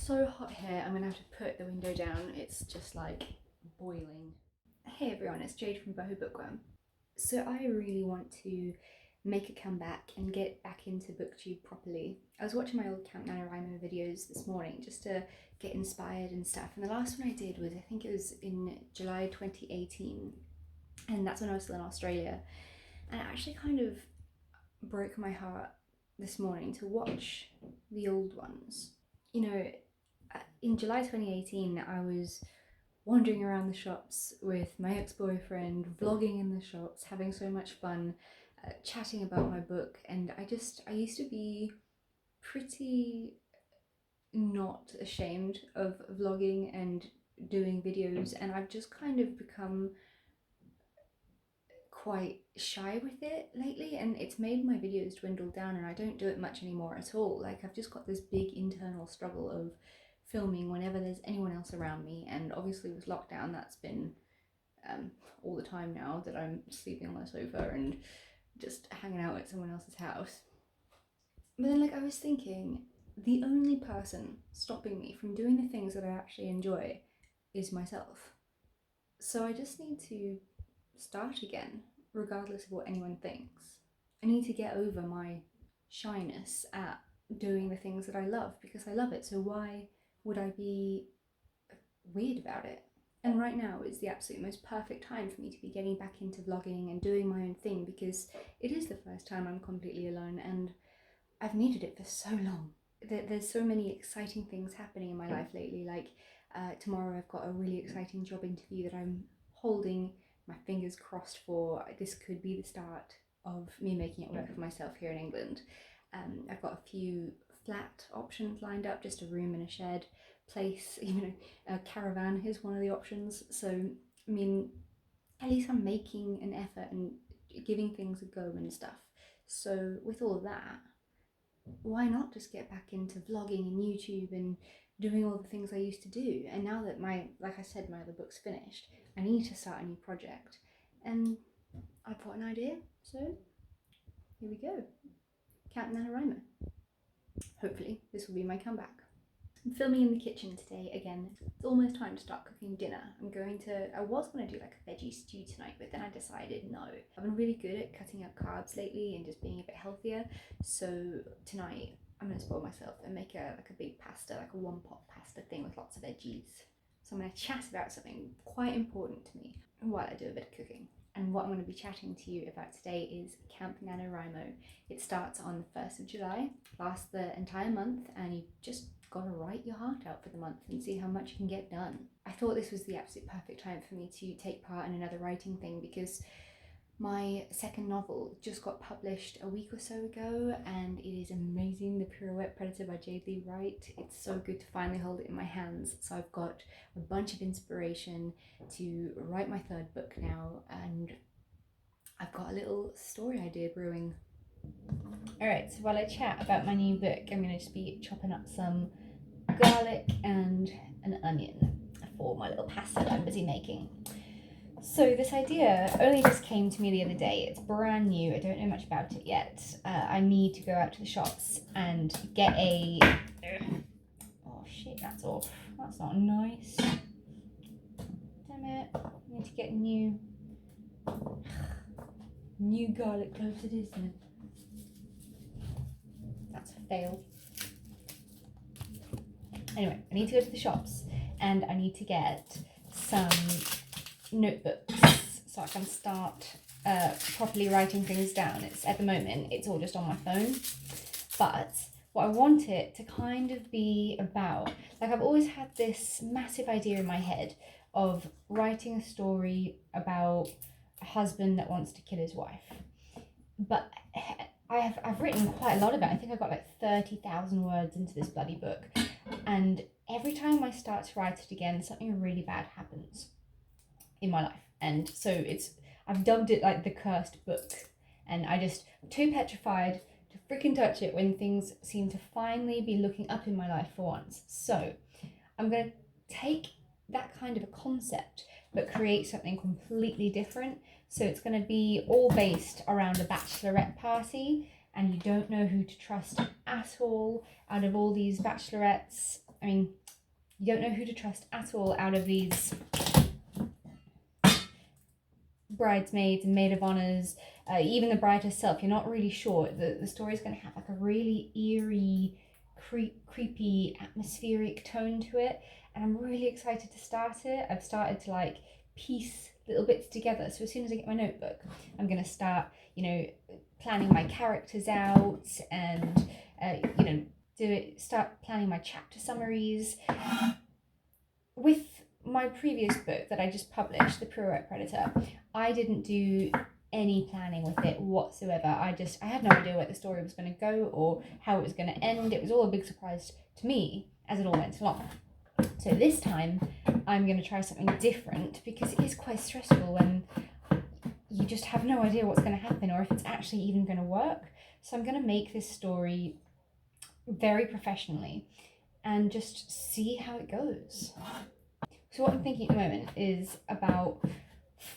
so hot here, I'm gonna have to put the window down. It's just like boiling. Hey everyone, it's Jade from Boho Bookworm. So I really want to make a comeback and get back into booktube properly. I was watching my old Camp Nanowrimo videos this morning just to get inspired and stuff, and the last one I did was, I think it was in July 2018, and that's when I was still in Australia, and it actually kind of broke my heart this morning to watch the old ones. You know, in July 2018, I was wandering around the shops with my ex-boyfriend, vlogging in the shops, having so much fun, chatting about my book, and I used to be pretty not ashamed of vlogging and doing videos, and I've just kind of become quite shy with it lately, and it's made my videos dwindle down, and I don't do it much anymore at all. Like, I've just got this big internal struggle of filming whenever there's anyone else around me, and obviously with lockdown that's been all the time now that I'm sleeping on the sofa and just hanging out at someone else's house. But then, like, I was thinking, the only person stopping me from doing the things that I actually enjoy is myself. So I just need to start again, regardless of what anyone thinks. I need to get over my shyness at doing the things that I love, because I love it, so why would I be weird about it? And right now is the absolute most perfect time for me to be getting back into vlogging and doing my own thing, because it is the first time I'm completely alone, and I've needed it for so long. There's so many exciting things happening in my life lately, like tomorrow I've got a really exciting job interview that I'm holding my fingers crossed for. This could be the start of me making it work for myself here in England. I've got a few flat options lined up, just a room and a shed place, even a caravan is one of the options. So, I mean, at least I'm making an effort and giving things a go and stuff. So with all of that, why not just get back into vlogging and YouTube and doing all the things I used to do? And now that like I said, my other book's finished, I need to start a new project, and I've got an idea, so here we go. Camp Nanowrimo. Hopefully this will be my comeback. I'm filming in the kitchen today again. It's almost time to start cooking dinner. I was going to do like a veggie stew tonight, but then I decided no. I've been really good at cutting out carbs lately and just being a bit healthier, so tonight I'm going to spoil myself and make a big pasta, like a one pot pasta thing with lots of veggies. So I'm going to chat about something quite important to me while I do a bit of cooking. And what I'm going to be chatting to you about today is Camp Nanowrimo. It starts on the 1st of July, lasts the entire month, and you've just got to write your heart out for the month and see how much you can get done. I thought this was the absolute perfect time for me to take part in another writing thing, because my second novel just got published a week or so ago, and it is amazing. The Pirouette Predator by Jade Lee Wright. It's so good to finally hold it in my hands. So I've got a bunch of inspiration to write my third book now, and I've got a little story idea brewing. Alright, so while I chat about my new book, I'm going to just be chopping up some garlic and an onion for my little pasta that I'm busy making. So this idea only just came to me the other day. It's brand new. I don't know much about it yet. I need to go out to the shops and get a... Oh shit, that's off. That's not nice. Damn it. I need to get new garlic cloves, it isn't it? That's a fail. Anyway, I need to go to the shops and I need to get some notebooks so I can start properly writing things down. At the moment it's all just on my phone, but what I want it to kind of be about, like, I've always had this massive idea in my head of writing a story about a husband that wants to kill his wife, but I've written quite a lot of it. I think I've got like 30,000 words into this bloody book, and every time I start to write it again, something really bad happens in my life. And so I've dubbed it like the cursed book, and I'm too petrified to freaking touch it when things seem to finally be looking up in my life for once. So I'm going to take that kind of a concept but create something completely different. So it's going to be all based around a bachelorette party, and you don't know who to trust at all out of all these bachelorettes. I mean, you don't know who to trust at all out of these bridesmaids and maid of honors, even the bride herself. You're not really sure. The story's going to have like a really eerie, creepy, atmospheric tone to it, and I'm really excited to start it. I've started to like piece little bits together, so as soon as I get my notebook, I'm going to start, planning my characters out, and start planning my chapter summaries. With my previous book that I just published, The Pirouette Predator, I didn't do any planning with it whatsoever. I had no idea where the story was going to go or how it was going to end. It was all a big surprise to me as it all went along. So this time I'm going to try something different, because it is quite stressful when you just have no idea what's going to happen or if it's actually even going to work. So I'm going to make this story very professionally and just see how it goes. So what I'm thinking at the moment is about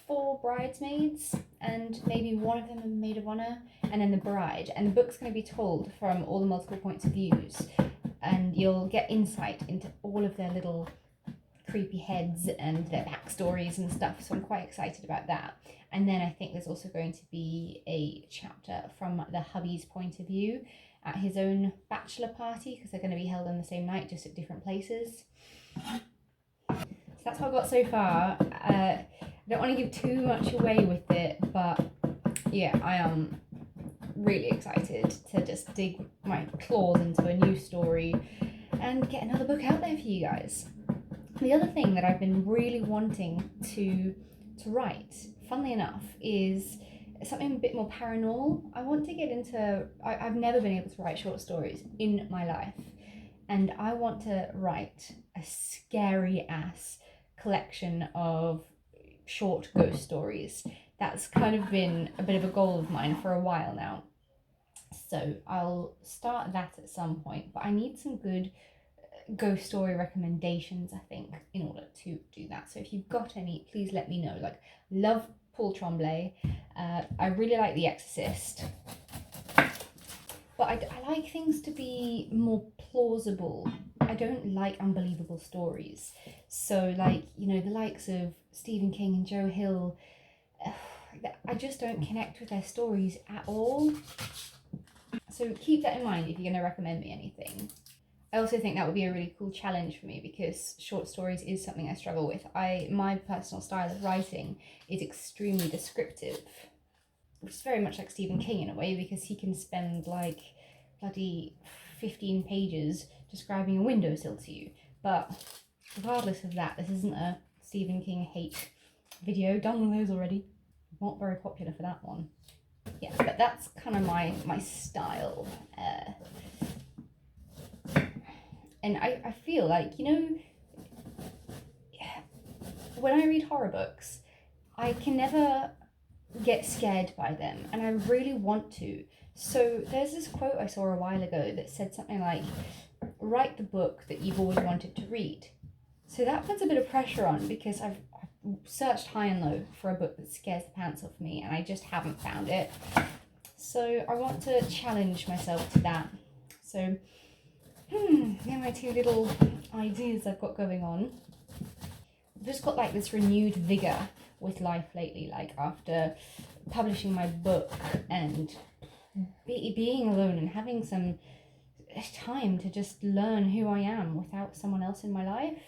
4 bridesmaids, and maybe one of them a maid of honor, and then the bride. And the book's going to be told from all the multiple points of views, and you'll get insight into all of their little creepy heads and their backstories and stuff. So I'm quite excited about that. And then I think there's also going to be a chapter from the hubby's point of view at his own bachelor party, because they're going to be held on the same night, just at different places. So that's what I've got so far. I don't want to give too much away with it, but yeah, I am really excited to just dig my claws into a new story and get another book out there for you guys. The other thing that I've been really wanting to write, funnily enough, is something a bit more paranormal. I want to get into, I've never been able to write short stories in my life, and I want to write a scary ass collection of short ghost stories. That's kind of been a bit of a goal of mine for a while now. So I'll start that at some point, but I need some good ghost story recommendations, I think, in order to do that. So if you've got any, please let me know. Like, love Paul Tremblay. I really like The Exorcist. But I like things to be more plausible. I don't like unbelievable stories. So, like, the likes of Stephen King and Joe Hill, I just don't connect with their stories at all. So keep that in mind if you're going to recommend me anything. I also think that would be a really cool challenge for me, because short stories is something I struggle with. My personal style of writing is extremely descriptive, which is very much like Stephen King in a way, because he can spend like bloody 15 pages describing a windowsill to you. But regardless of that, this isn't a Stephen King hate video. Done one of those already. Not very popular for that one. Yeah, but that's kind of my style. And I feel like, when I read horror books, I can never get scared by them, and I really want to. So there's this quote I saw a while ago that said something like, write the book that you've always wanted to read. So that puts a bit of pressure on, because I've searched high and low for a book that scares the pants off me, and I just haven't found it. So I want to challenge myself to that. So they're my 2 little ideas I've got going on. I've just got like this renewed vigor with life lately, like after publishing my book and being alone and having some time to just learn who I am without someone else in my life.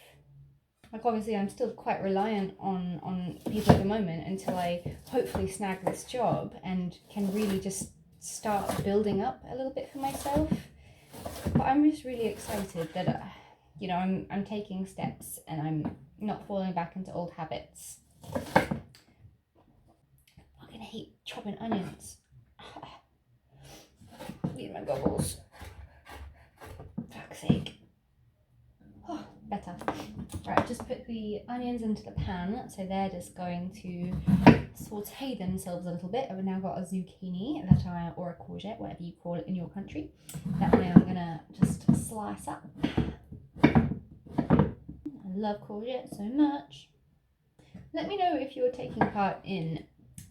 Like, obviously I'm still quite reliant on people at the moment until I hopefully snag this job and can really just start building up a little bit for myself. But I'm just really excited that I'm taking steps and I'm not falling back into old habits. I fucking hate chopping onions. Need my goggles. Fuck's sake. Oh, better. Right, just put the onions into the pan, so they're just going to saute themselves a little bit. I've now got a zucchini or a courgette, whatever you call it in your country, that I am gonna just slice up. I love courgette so much. Let me know if you're taking part in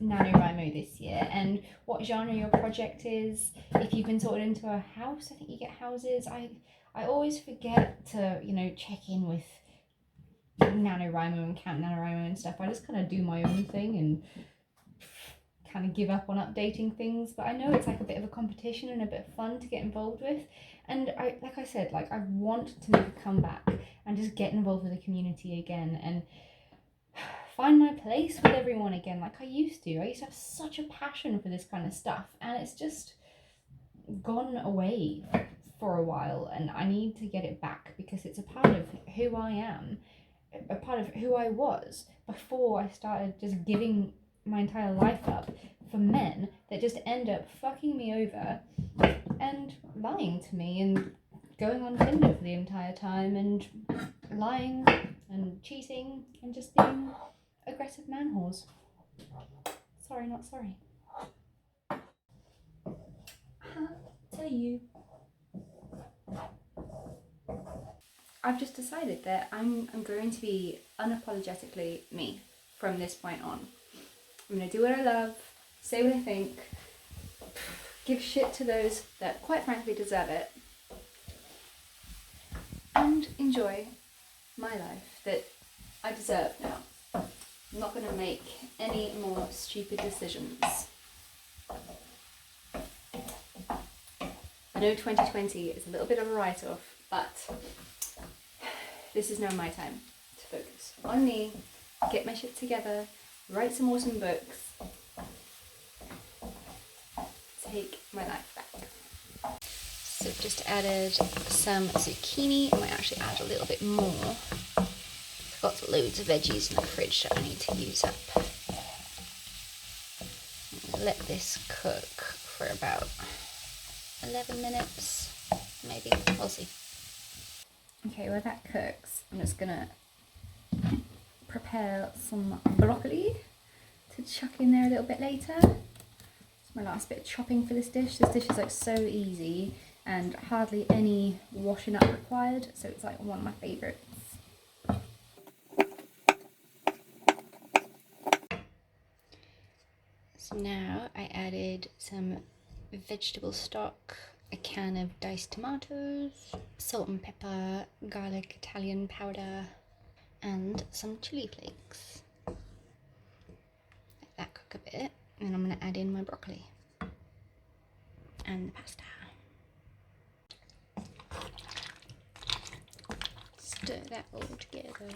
Nanowrimo this year and what genre your project is. If you've been sorted into a house, I think you get houses. I I always forget to, you know, check in with Nanowrimo and Count Nanowrimo and stuff. I just kind of do my own thing and kind of give up on updating things, but I know it's like a bit of a competition and a bit of fun to get involved with. And like I said, like I want to make a comeback and just get involved with the community again and find my place with everyone again like I used to. I used to have such a passion for this kind of stuff, and it's just gone away for a while, and I need to get it back because it's a part of who I am, a part of who I was before I started just giving my entire life up for men that just end up fucking me over and lying to me and going on Tinder for the entire time and lying and cheating and just being aggressive man whores. Sorry, not sorry. Tell you. I've just decided that I'm going to be unapologetically me from this point on. I'm going to do what I love, say what I think, give shit to those that quite frankly deserve it, and enjoy my life that I deserve now. I'm not going to make any more stupid decisions. I know 2020 is a little bit of a write-off, but this is now my time to focus on me, get my shit together, write some awesome books, take my life back. So just added some zucchini. I might actually add a little bit more. I've got loads of veggies in the fridge that I need to use up. Let this cook for about 11 minutes, maybe, we'll see. Okay, while that cooks, I'm just gonna prepare some broccoli to chuck in there a little bit later. It's my last bit of chopping for this dish. This dish is like so easy and hardly any washing up required, so it's like one of my favourites. So now I added some vegetable stock, a can of diced tomatoes, salt and pepper, garlic Italian powder, and some chili flakes. Let that cook a bit, and I'm going to add in my broccoli and the pasta. Stir that all together.